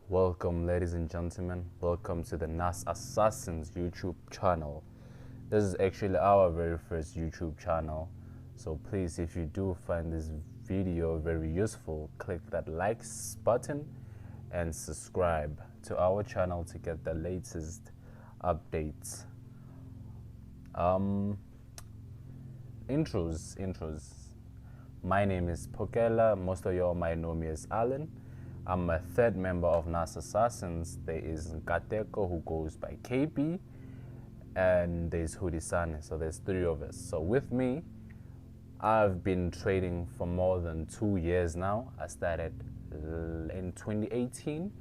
Welcome ladies and gentlemen, welcome to the Nas Assassins YouTube channel. This is actually our very first YouTube channel, so please, if you do find this video very useful, click that likes button and subscribe to our channel to get the latest updates. Intros. My name is Pokela. Most of y'all might know me as Alan. I'm a third member of Nas Assassins. There is Nkateko, who goes by KB, and there's Hudisane. So there's three of us. So with me, I've been trading for more than 2 years now. I started in 2018.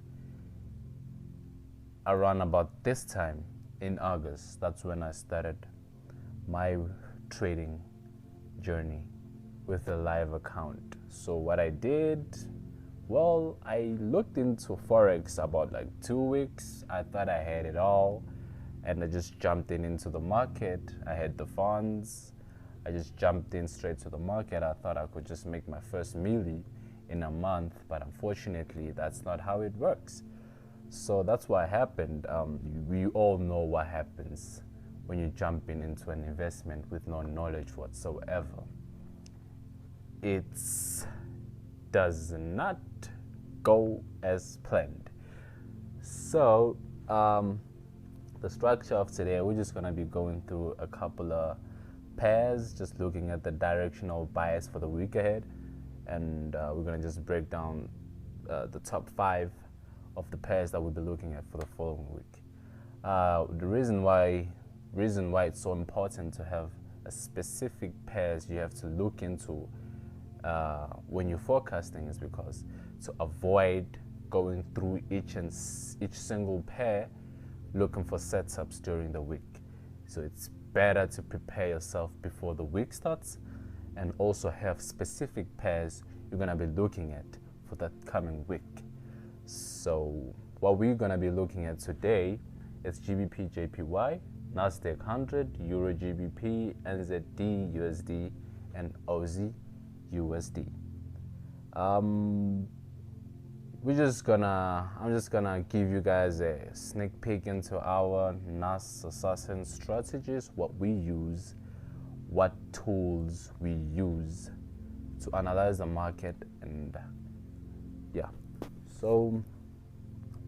Around about this time in August, that's when I started my trading journey with a live account. So what I did, well, I looked into forex about like 2 weeks. I thought I had it all, and I just jumped into the market. I had the funds. I just jumped in straight to the market. I thought I could just make my first milli in a month, but unfortunately that's not how it works. So that's what happened. We all know what happens when you jump into an investment with no knowledge whatsoever. It does not go as planned. So the structure of today, we're just going to be going through a couple of pairs, just looking at the directional bias for the week ahead, and we're going to just break down the top 5 of the pairs that we'll be looking at for the following week. The reason why it's so important to have a specific pairs you have to look into when you're forecasting is because to avoid going through each single pair looking for setups during the week. So it's better to prepare yourself before the week starts, and also have specific pairs you're going to be looking at for that coming week. So what we're going to be looking at today is GBPJPY, NASDAQ 100, EURGBP, NZDUSD, and AUDUSD. I'm just gonna give you guys a sneak peek into our Nas Assassin strategies, what we use, what tools we use to analyze the market, and yeah. So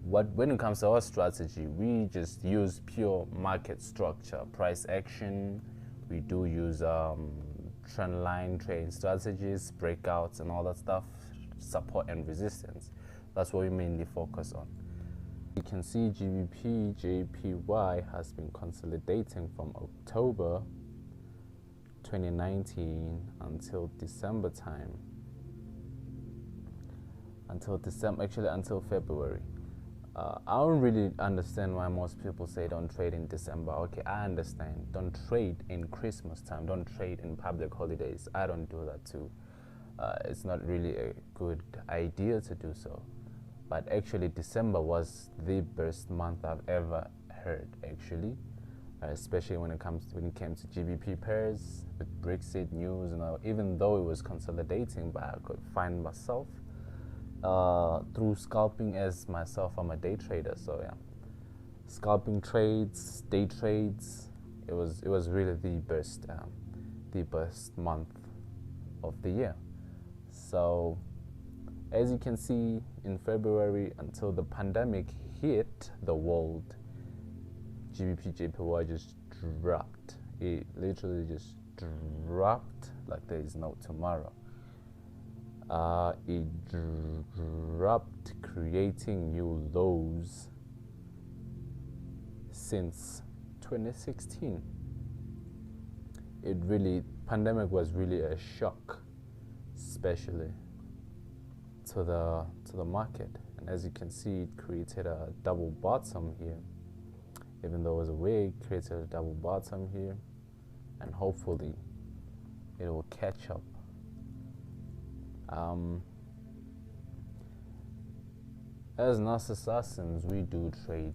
when it comes to our strategy, we just use pure market structure, price action. We do use trend line trading strategies, breakouts, and all that stuff, support and resistance. That's what we mainly focus on. You can see GBPJPY has been consolidating from October 2019 until December time. Until February. I don't really understand why most people say don't trade in December. Okay, I understand. Don't trade in Christmas time. Don't trade in public holidays. I don't do that too. It's not really a good idea to do so. But actually, December was the best month I've ever heard. Actually, especially when it came to GBP pairs with Brexit news, and even though it was consolidating, but I could find myself through scalping. As myself, I'm a day trader, so yeah, scalping trades, day trades, it was really the best month of the year. So as you can see, in February, until the pandemic hit the world, GBPJPY just dropped. It literally just dropped like there is no tomorrow. It dropped, creating new lows since 2016. Pandemic was really a shock, especially to the market. And as you can see, it created a double bottom here. Even though it was a wick, created a double bottom here, and hopefully it will catch up. As Nas Assassins, we do trade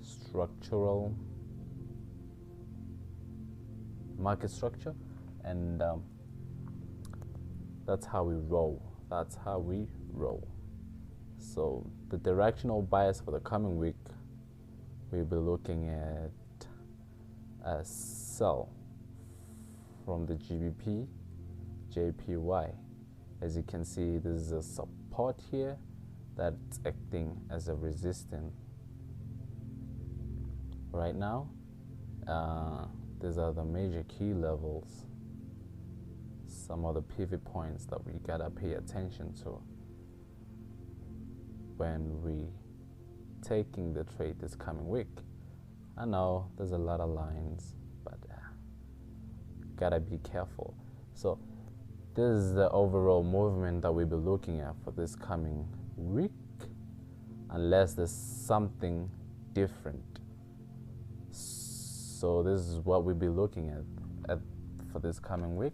structural market structure, and that's how we roll. That's how we roll. So the directional bias for the coming week, we'll be looking at a sell from the GBPJPY. As you can see, this is a support here that's acting as a resistance right now. These are the major key levels, some of the pivot points that we gotta pay attention to when we taking the trade this coming week. I know there's a lot of lines, but gotta be careful. So this is the overall movement that we'll be looking at for this coming week, unless there's something different. So this is what we'll be looking at for this coming week.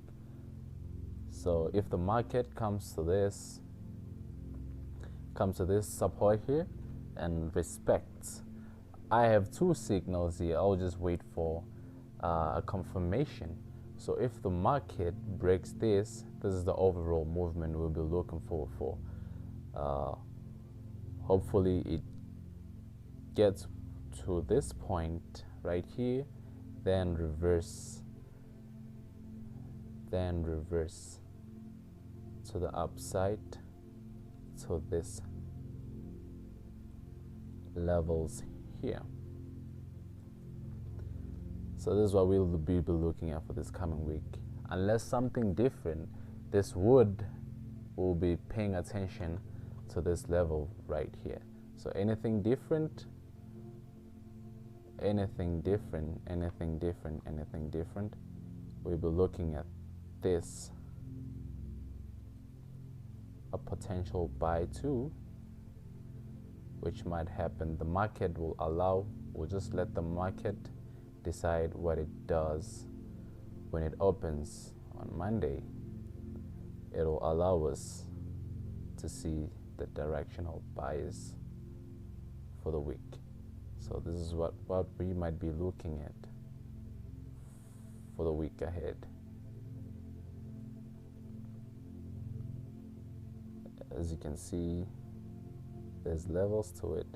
So if the market comes to this support here and respects, I have two signals here. I'll just wait for a confirmation. So if the market breaks this is the overall movement we'll be looking for. Hopefully it gets to this point right here, then reverse to the upside to this levels here. So this is what we'll be looking at for this coming week. Unless something different, we'll be paying attention to this level right here. So anything different, we'll be looking at this, a potential buy too, which might happen. The market we'll just let the market decide what it does. When it opens on Monday, it'll allow us to see the directional bias for the week. So this is what we might be looking at for the week ahead. As you can see, there's levels to it.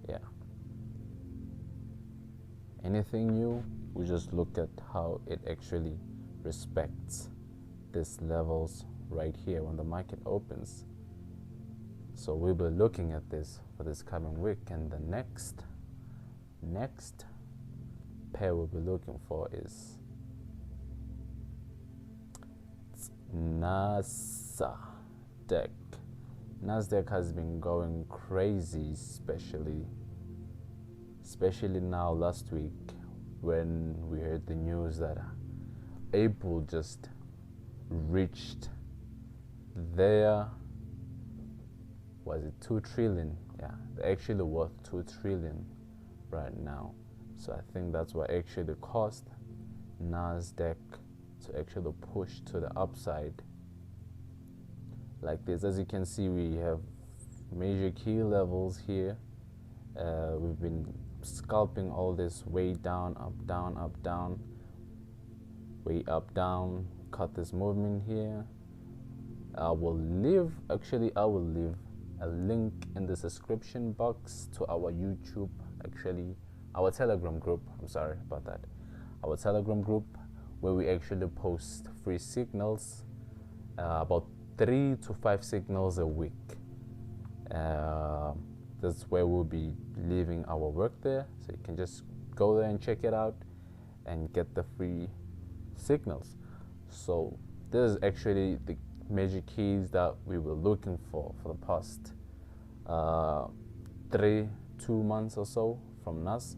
Yeah. Anything new, we just look at how it actually respects these levels right here when the market opens. So we'll be looking at this for this coming week, and the next pair we'll be looking for is NASDAQ. NASDAQ has been going crazy, especially now last week when we heard the news that April just reached their, was it 2 trillion? Yeah, they're actually worth 2 trillion right now. So I think that's what actually caused NASDAQ to actually push to the upside like this. As you can see, we have major key levels here. We've been scalping all this way down, up, down, up, down, way up, down. Cut this movement here. I will leave a link in the description box to our YouTube, our Telegram group. I'm sorry about that. Our Telegram group, where we actually post free signals, about 3 to 5 signals a week. That's where we'll be leaving our work there, so you can just go there and check it out and get the free signals. So this is actually the major keys that we were looking for the past 2 months or so from Nas.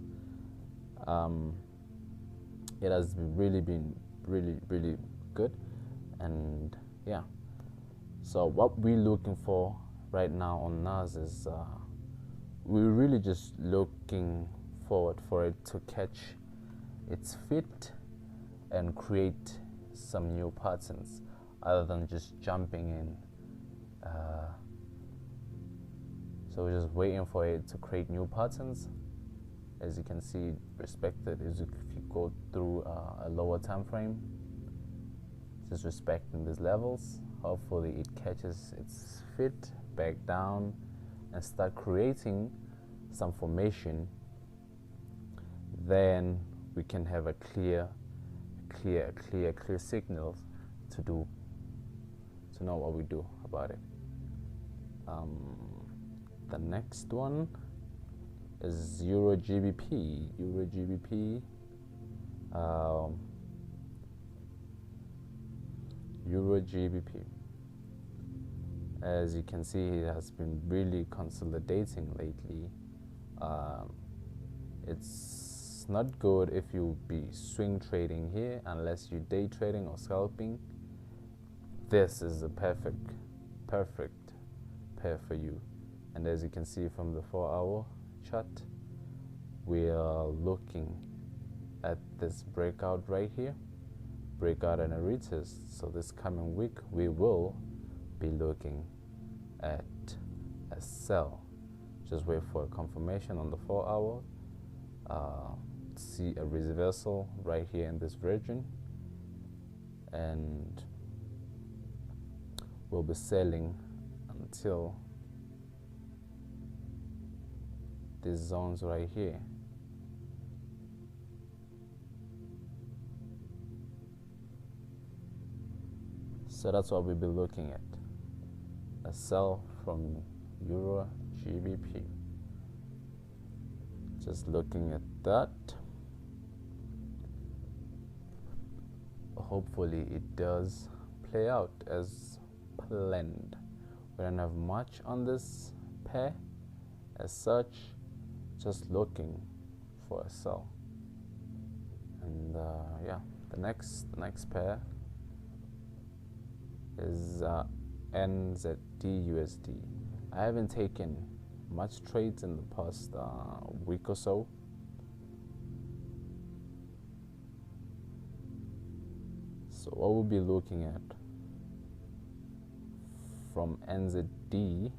It has been really good, and yeah. So what we're looking for right now on Nas is we're really just looking forward for it to catch its feet and create some new patterns, other than just jumping in. So we're just waiting for it to create new patterns As you can see, respected is if you go through a lower time frame, just respecting these levels. Hopefully it catches its feet back down and start creating some formation. Then we can have a clear signal to know what we do about it. The next one is EURGBP. EURGBP. As you can see, it has been really consolidating lately. It's not good if you be swing trading here unless you're day trading or scalping. This is a perfect pair for you. And as you can see from the 4-hour chart, we are looking at this breakout right here, breakout and a retest. So this coming week we will be looking at a sell. Just wait for a confirmation on the 4-hour. See a reversal right here in this region, and we'll be selling until these zones right here. So that's what we'll be looking at, a sell from EURGBP. Just looking at that. Hopefully it does play out as planned. We don't have much on this pair as such, just looking for a sell. And yeah, the next pair is NZDUSD. I haven't taken much trades in the past week or so. So what we'll be looking at from NZDUSD,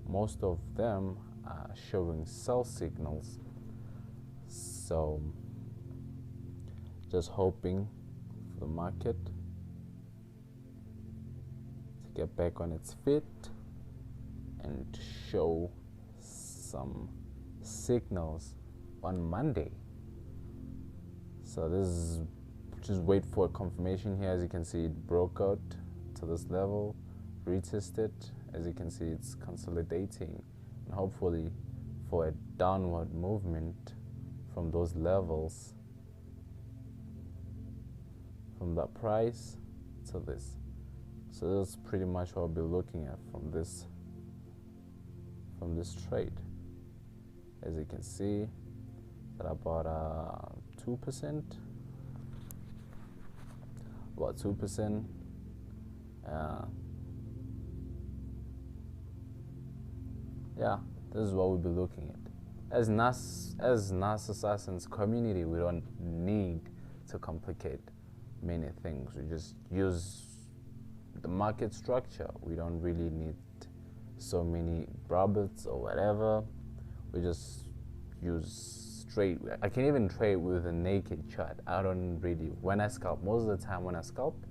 most of them are showing sell signals. So just hoping for the market to get back on its feet and show some signals on Monday. So this is just wait for a confirmation here. As you can see, it broke out to this level, retested. As you can see, it's consolidating, and hopefully for a downward movement from those levels, from that price to this. So that's pretty much what I'll be looking at from this trade. As you can see, at about 2%, about 2%. Yeah, this is what we'll be looking at. As Nas Assassins community, we don't need to complicate many things. We just use the market structure. We don't really need so many brackets or whatever. We just use straight. I can even trade with a naked chart. I don't really, when I scalp, most of the time when I scalp,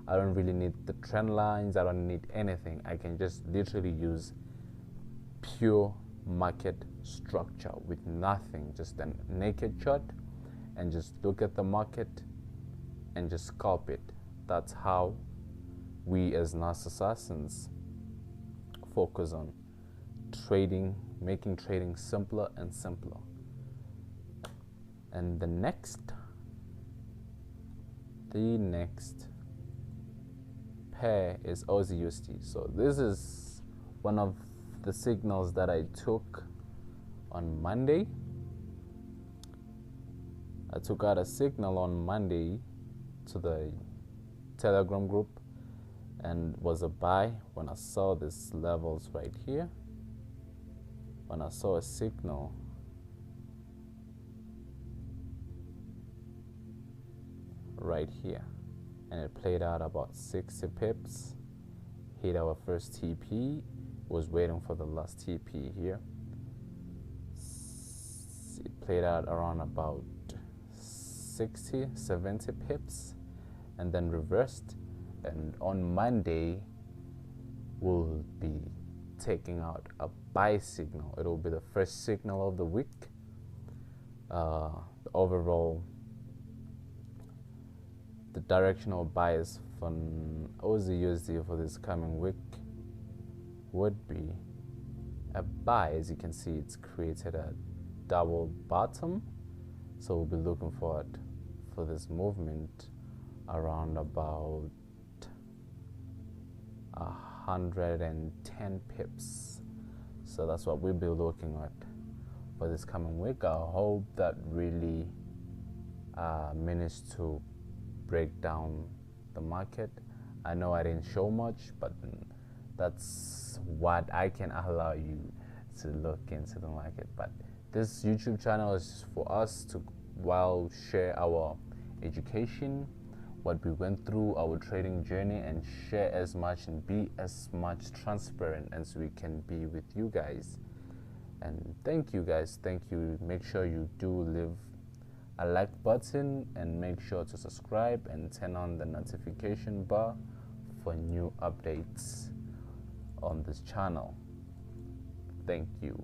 I don't really need the trend lines. I don't need anything. I can just literally use pure market structure with nothing, just a naked chart, and just look at the market and just scalp it. That's how we as Nas Assassins focus on trading, making trading simpler and simpler. And the next pair is AUDUSD. So this is one of the signals that I took on Monday. I took out a signal on Monday to the Telegram group and was a buy when I saw these levels right here. When I saw a signal right here, and it played out about 60 pips, hit our first TP, was waiting for the last TP here. It played out around about 60, 70 pips and then reversed. And on Monday, we'll be taking out a buy signal. It'll be the first signal of the week. The overall, the directional bias for AUDUSD for this coming week would be a buy. As you can see, it's created a double bottom, so we'll be looking forward for this movement around about 110 pips. So that's what we'll be looking at for this coming week. I hope that really managed to break down the market. I know I didn't show much, but that's what I can allow you to look into the market. But this YouTube channel is for us to share our education, what we went through, our trading journey, and share as much and be as much transparent as we can be with you guys. And thank you guys, thank you. Make sure you do leave a like button and make sure to subscribe and turn on the notification bar for new updates on this channel. Thank you.